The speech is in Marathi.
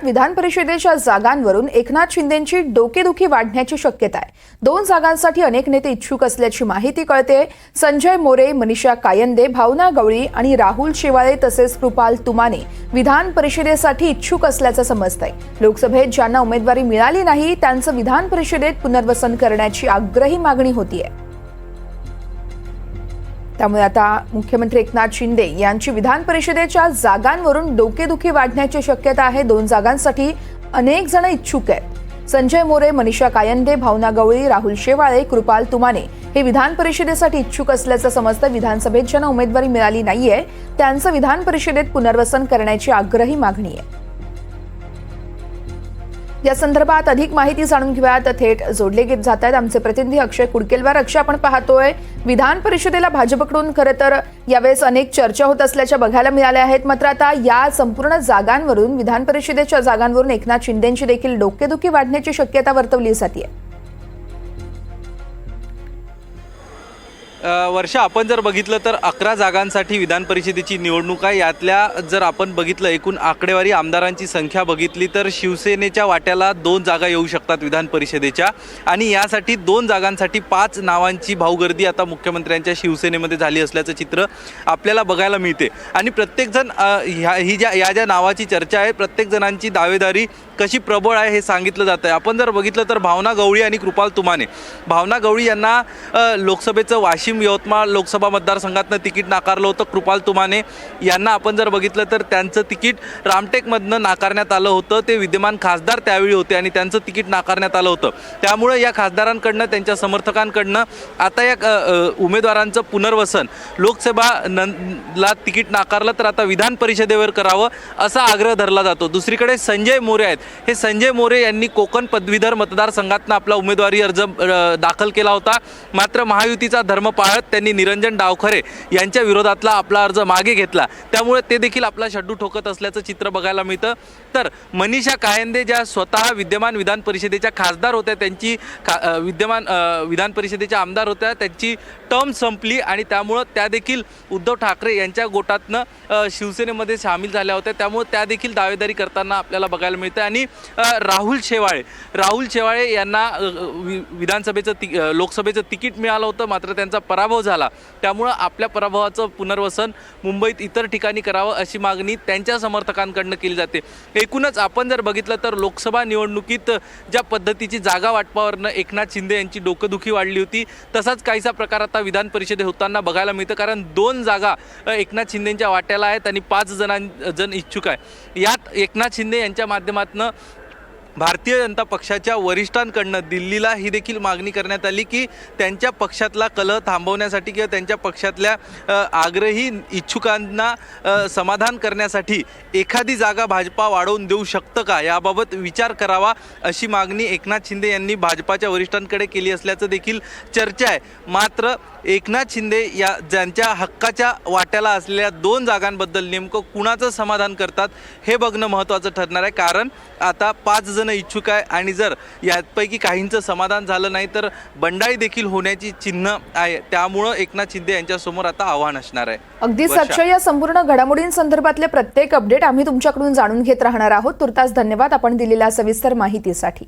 विधान परिषदेच्या जागांवरून एकनाथ शिंदेंची डोकेदुखी वाढण्याची शक्यता आहे। 2 जागांसाठी अनेक नेते इच्छुक असल्याची माहिती कळते। संजय मोरे, मनीषा कायंदे, भावना गवळी आणि राहुल शेवाळे तसेच कृपाल तुमाने विधान परिषदेसाठी इच्छुक असल्याचं समजतंय। लोकसभेत ज्यांना उमेदवारी मिळाली नाही त्यांचं विधान परिषदेत पुनर्वसन करण्याची आग्रही मागणी होतीये। त्यामुळे आता मुख्यमंत्री एकनाथ शिंदे यांची विधान परिषदेच्या जागांवरून डोकेदुखी वाढण्याची शक्यता आहे। 2 जागांसाठी अनेक जण इच्छुक आहेत। संजय मोरे, मनीषा कायंदे, भावना गवळी, राहुल शेवाळे, कृपाल तुमाने हे विधान परिषदेसाठी इच्छुक असल्याचं समजतं। विधानसभेत ज्यांना उमेदवारी मिळाली नाहीये त्यांचं विधान परिषदेत पुनर्वसन करण्याची आग्रही मागणी आहे। या संदर्भात अधिक माहिती जाणून घेऊयात। थेट जोडले जात आहेत आमचे प्रतिनिधी अक्षय कुडकेलवार। अक्षय, आपण पाहतोय विधान परिषदेला भाजपकडून खरं तर यावेळेस अनेक चर्चा होत असल्याच्या बघायला मिळाल्या आहेत। मात्र आता या संपूर्ण जागांवरून विधान परिषदेच्या जागांवरून एकनाथ शिंदेंची देखील डोकेदुखी वाढण्याची शक्यता वर्तवली जाते। वर्षा, आपण जर बघितलं तर 11 जागांसाठी विधान परिषदेची निवडणूक आहे। यातल्या जर आपण बघितलं एकूण आकडेवारी आमदारांची संख्या बघितली तर शिवसेनेच्या वाट्याला 2 जागा येऊ शकतात विधान परिषदेच्या, आणि यासाठी 2 जागांसाठी 5 नावांची भाऊगर्दी आता मुख्यमंत्र्यांच्या शिवसेनेमध्ये झाली असल्याचं चित्र आपल्याला बघायला मिळते। आणि प्रत्येकजण ज्या नावाची चर्चा आहे, प्रत्येक जणांची दावेदारी कशी प्रबळ आहे हे सांगितलं जात आहे। आपण जर बघितलं तर भावना गवळी आणि कृपाल तुमाने, भावना गवळी यांना लोकसभेचं वाशिम यवतमाळ लोकसभा मतदारसंघातनं तिकीट नाकारलं होतं। कृपाल तुमाने यांना आपण जर बघितलं तर त्यांचं तिकीट रामटेकमधनं नाकारण्यात आलं होतं। ते विद्यमान खासदार त्यावेळी होते आणि त्यांचं तिकीट नाकारण्यात आलं होतं। त्यामुळे या खासदारांकडनं, त्यांच्या समर्थकांकडनं आता या उमेदवारांचं पुनर्वसन लोकसभा तिकीट नाकारलं तर आता विधान परिषदेवर करावं असा आग्रह धरला जातो। दुसरीकडे संजय मोरे आहेत। हे संजय मोरे यांनी कोकण पदवीधर मतदारसंघातनं आपला उमेदवारी अर्ज दाखल केला होता। मात्र महायुतीचा धर्म पाळत त्यांनी निरंजन डावखरे यांच्या विरोधातला आपला अर्ज मागे घेतला। त्यामुळे ते देखील आपला शड्डू ठोकत असल्याचं चित्र बघायला मिळतं। तर मनीषा कायंदे ज्या स्वतः विद्यमान विधान परिषदेच्या खासदार होत्या, त्यांची विद्यमान विधान परिषदेच्या आमदार होत्या, त्यांची टर्म संपली आणि त्यामुळं त्या देखील उद्धव ठाकरे यांच्या गोटातनं शिवसेनेमध्ये सामील झाल्या होत्या। त्यामुळे त्या देखील दावेदारी करताना आपल्याला बघायला मिळतं। आणि राहुल शेवाळे यांना विधानसभेचं लोकसभेचं तिकीट मिळालं होतं, मात्र त्यांचा पराभव झाला। त्यामुळं आपल्या पराभवाचं पुनर्वसन मुंबईत इतर ठिकाणी करावं अशी मागणी त्यांच्या समर्थकांकडनं केली जाते। एकूणच आपण जर बघितलं तर लोकसभा निवडणुकीत ज्या पद्धतीची जागा वाटपावरनं एकनाथ शिंदे यांची डोकेदुखी वाढली होती, तसाच काहीसा प्रकार आता विधान परिषदेत होताना बघायला मिळतं। कारण 2 जागा एकनाथ शिंदेंच्या वाट्याला आहेत आणि 5 जण इच्छुक आहे। यात एकनाथ शिंदे यांच्या माध्यमातून भारतीय जनता पक्षाच्या वरिष्ठांकडनं दिल्लीला ही देखील मागणी करण्यात आली की त्यांच्या पक्षातला कलह थांबवण्यासाठी किंवा त्यांच्या पक्षातल्या आग्रही इच्छुकांना समाधान करण्यासाठी एखादी जागा भाजपा वाढवून देऊ शकतं का, याबाबत विचार करावा अशी मागणी एकनाथ शिंदे यांनी भाजपाच्या वरिष्ठांकडे केली असल्याचं देखील चर्चा आहे। मात्र एकनाथ शिंदे या ज्यांच्या हक्काच्या वाट्याला असलेल्या 2 जागांबद्दल नेमकं कुणाचं समाधान करतात हे बघणं महत्त्वाचं ठरणार आहे। कारण आता 5 जण इच्छुक आहे आणि जर यापैकी काहींचं समाधान झालं नाही तर बंडाळी देखील होण्याची चिन्ह आहे। त्यामुळं एकनाथ शिंदे यांच्यासमोर आता आव्हान असणार आहे। अगदी सच्चा या संपूर्ण घडामोडींसंदर्भातले प्रत्येक अपडेट आम्ही तुमच्याकडून जाणून घेत राहणार आहोत। तुर्तास धन्यवाद आपण दिलेल्या सविस्तर माहितीसाठी।